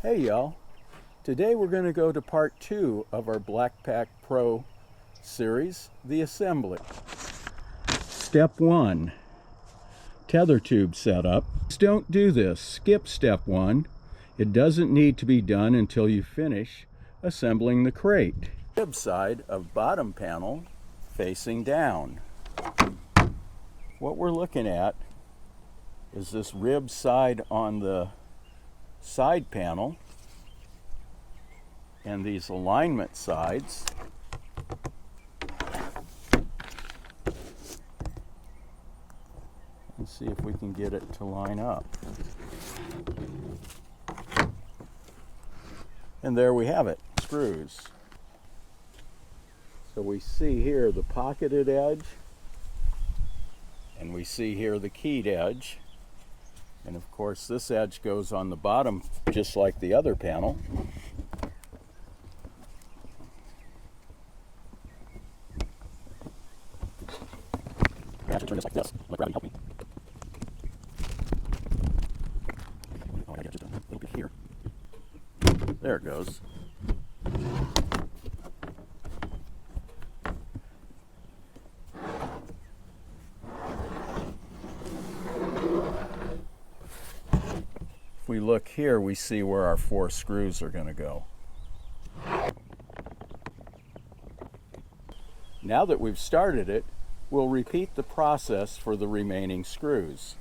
Hey y'all, today we're going to go to part 2 of our BlackPakPro series, the assembly. Step 1, tether tube setup. Don't do this, skip step 1. It doesn't need to be done until you finish assembling the crate. Rib side of bottom panel facing down. What we're looking at is this rib side on the side panel and these alignment sides. Let's see if we can get it to line up. And there we have it, screws. So we see here the pocketed edge, and we see here the keyed edge. And of course this edge goes on the bottom just like the other panel. I have to turn this like this. Let gravity help me. Oh, I got just a little bit here. There it goes. If we look here, we see where our 4 screws are going to go. Now that we've started it, we'll repeat the process for the remaining screws.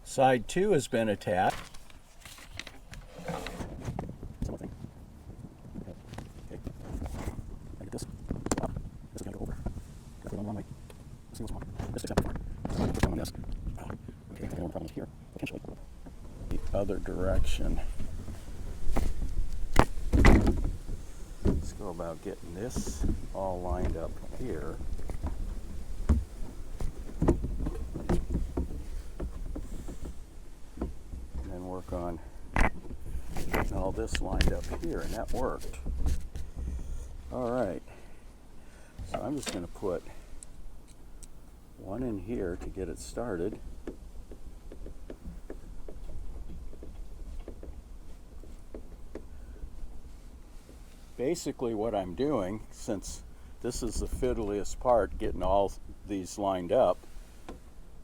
Side 2 has been attached. The other direction. Let's go about getting this all lined up here. And then work on getting all this lined up here, and that worked. All right, so I'm just going to put one in here to get it started. Basically what I'm doing, since this is the fiddliest part, getting all these lined up,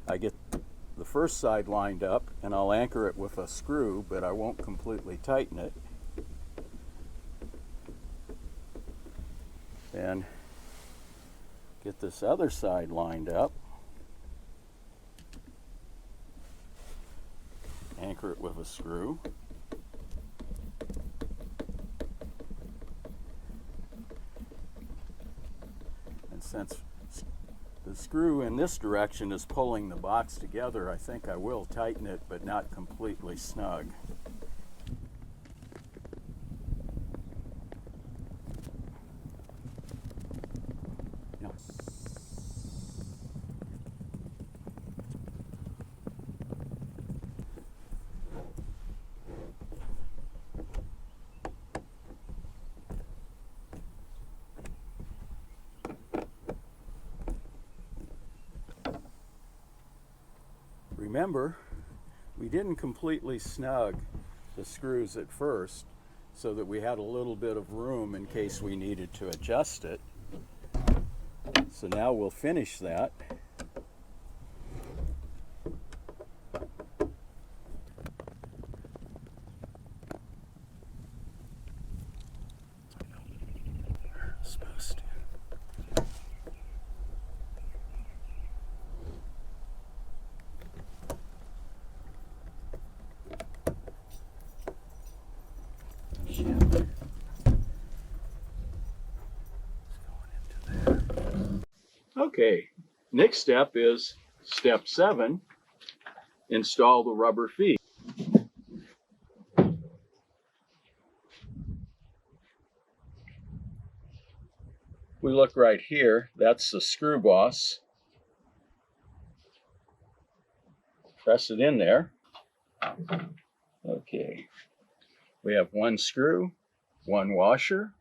I get the first side lined up and I'll anchor it with a screw, but I won't completely tighten it. Then get this other side lined up, anchor it with a screw. And since the screw in this direction is pulling the box together, I think I will tighten it, but not completely snug. Remember, we didn't completely snug the screws at first, so that we had a little bit of room in case we needed to adjust it. So now we'll finish that. Okay, next step is step 7, install the rubber feet. We look right here, that's the screw boss. Press it in there. Okay, we have 1 screw, 1 washer,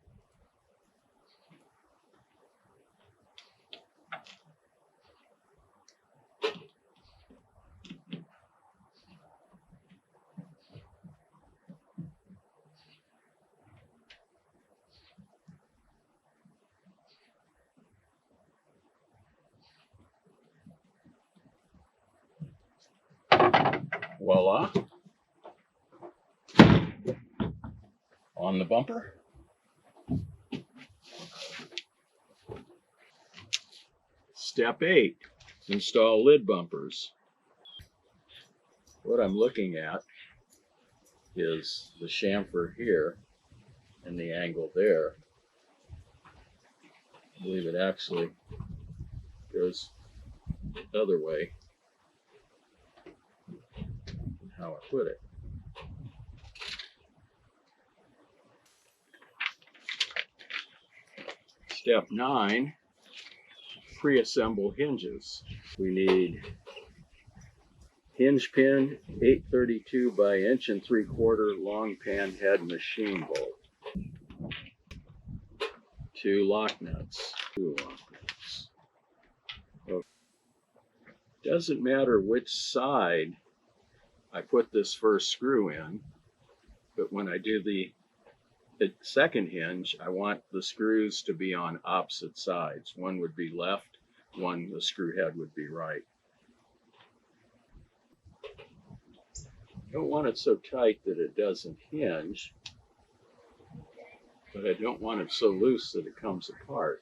Voila. On the bumper. Step 8, install lid bumpers. What I'm looking at is the chamfer here and the angle there. I believe it actually goes the other way, how I put it. Step 9, pre-assemble hinges. We need hinge pin, 832 by 1.75" long pan head machine bolt. 2 lock nuts. Okay. Doesn't matter which side I put this first screw in, but when I do the second hinge, I want the screws to be on opposite sides. One would be left, one, the screw head, would be right. Don't want it so tight that it doesn't hinge, but I don't want it so loose that it comes apart.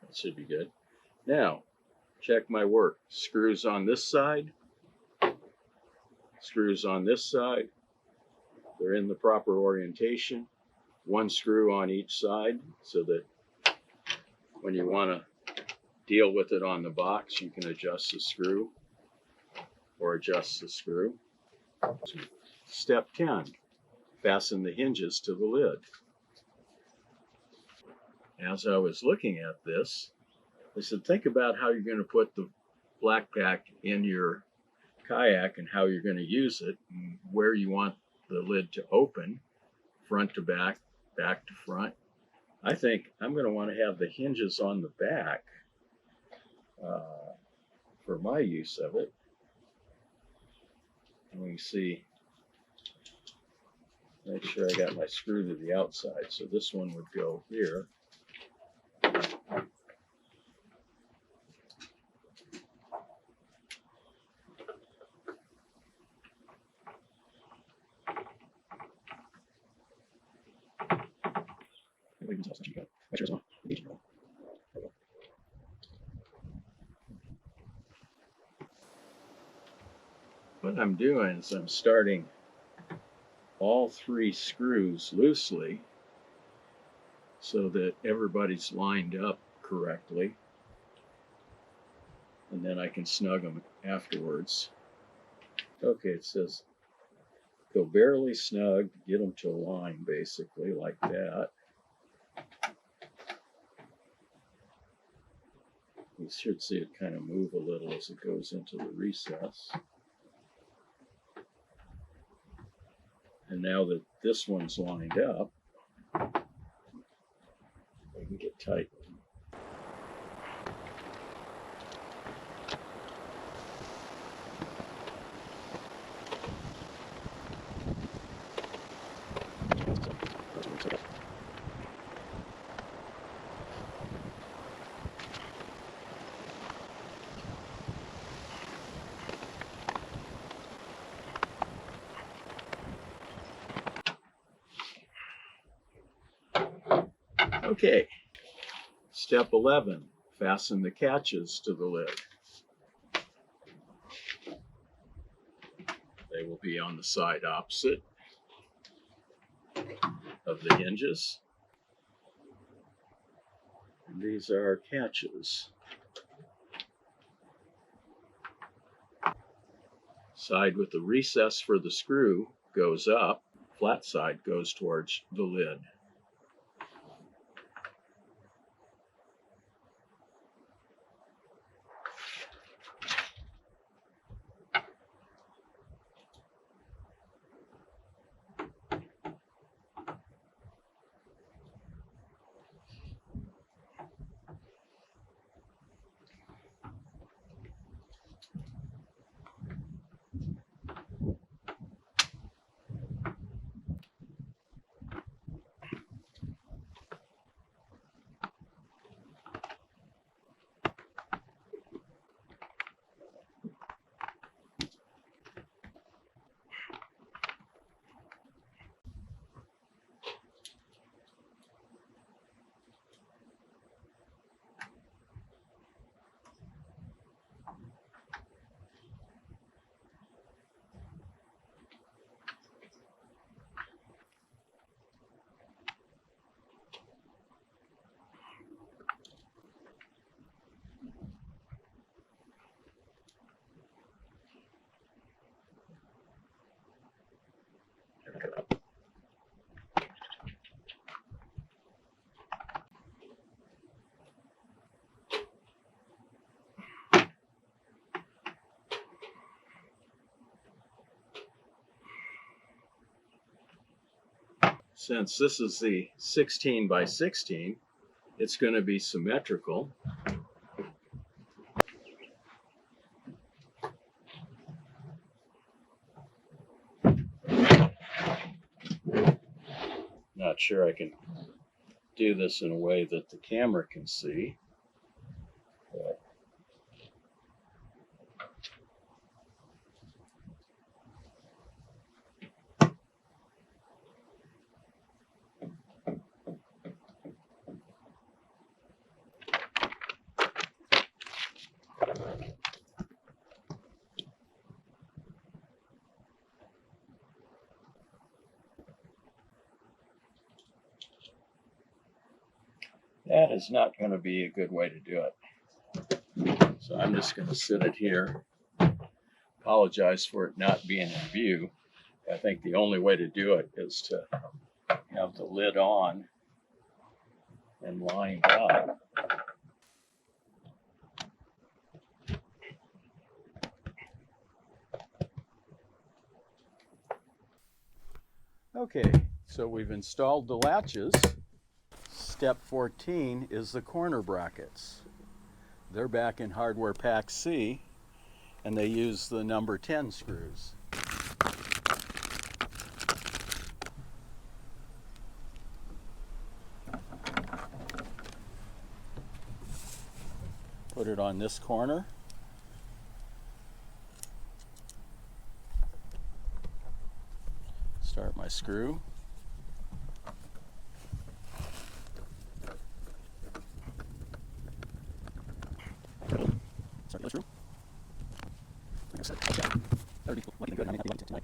That should be good. Now, check my work. Screws on this side, screws on this side. They're in the proper orientation. 1 screw on each side so that when you want to deal with it on the box, you can adjust the screw or adjust the screw. Step 10, fasten the hinges to the lid. As I was looking at this, I said, think about how you're going to put the BlackPak in your kayak and how you're going to use it and where you want the lid to open, front to back, back to front. I think I'm going to want to have the hinges on the back for my use of it. And we see, make sure I got my screw to the outside. So this one would go here. What I'm doing is I'm starting all 3 screws loosely so that everybody's lined up correctly, and then I can snug them afterwards. Okay, it says go barely snug, get them to align basically like that. You should see it kind of move a little as it goes into the recess. And now that this one's lined up, we can get tight. Okay, step 11, fasten the catches to the lid. They will be on the side opposite of the hinges. And these are our catches. Side with the recess for the screw goes up, flat side goes towards the lid. Since this is the 16 by 16, it's going to be symmetrical. Not sure I can do this in a way that the camera can see. But that is not going to be a good way to do it. So I'm just going to sit it here. Apologize for it not being in view. I think the only way to do it is to have the lid on and lined up. Okay, so we've installed the latches. Step 14 is the corner brackets. They're back in Hardware Pack C, and they use the number 10 screws. Put it on this corner. Start my screw. Start the other screw. Like I said, that would be looking good. I may not be lighting it tonight.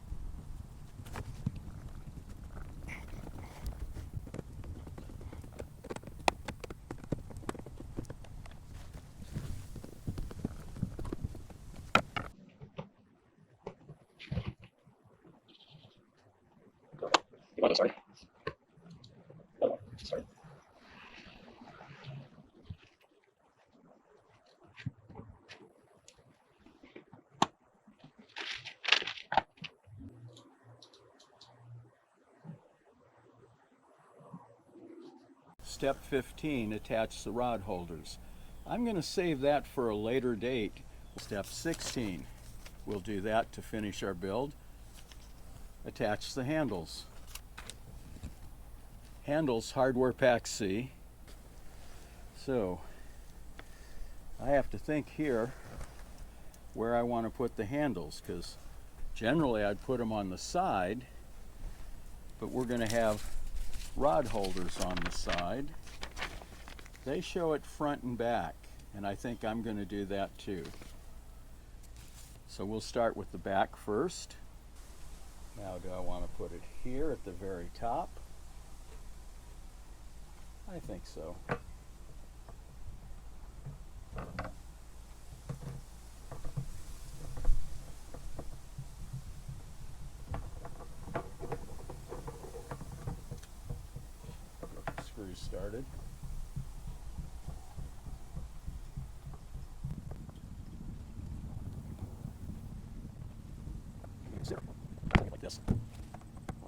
Sorry. Sorry. Step 15, attach the rod holders. I'm going to save that for a later date. Step 16, we'll do that to finish our build. Attach the handles. Handles, Hardware Pack C. So I have to think here where I want to put the handles, because generally I'd put them on the side, but we're going to have rod holders on the side. They show it front and back, and I think I'm going to do that too. So we'll start with the back first. Now, do I want to put it here at the very top? I think so. Screws started. Like this. I'll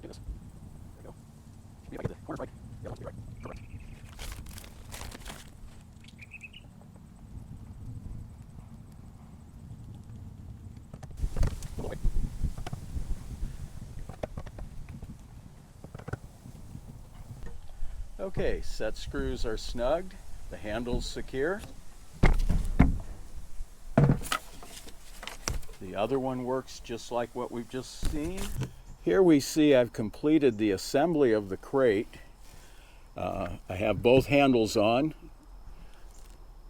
do this. There we go. Maybe if I get the corners right. Yeah, that'll be right. Correct. Okay, set screws are snugged, the handles secure. The other one works just like what we've just seen. Here we see I've completed the assembly of the crate. I have both handles on,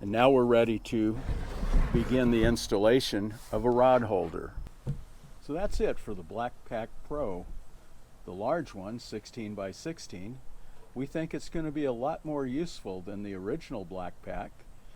and now we're ready to begin the installation of a rod holder. So that's it for the BlackPakPro, the large one, 16 by 16. We think it's going to be a lot more useful than the original BlackPak.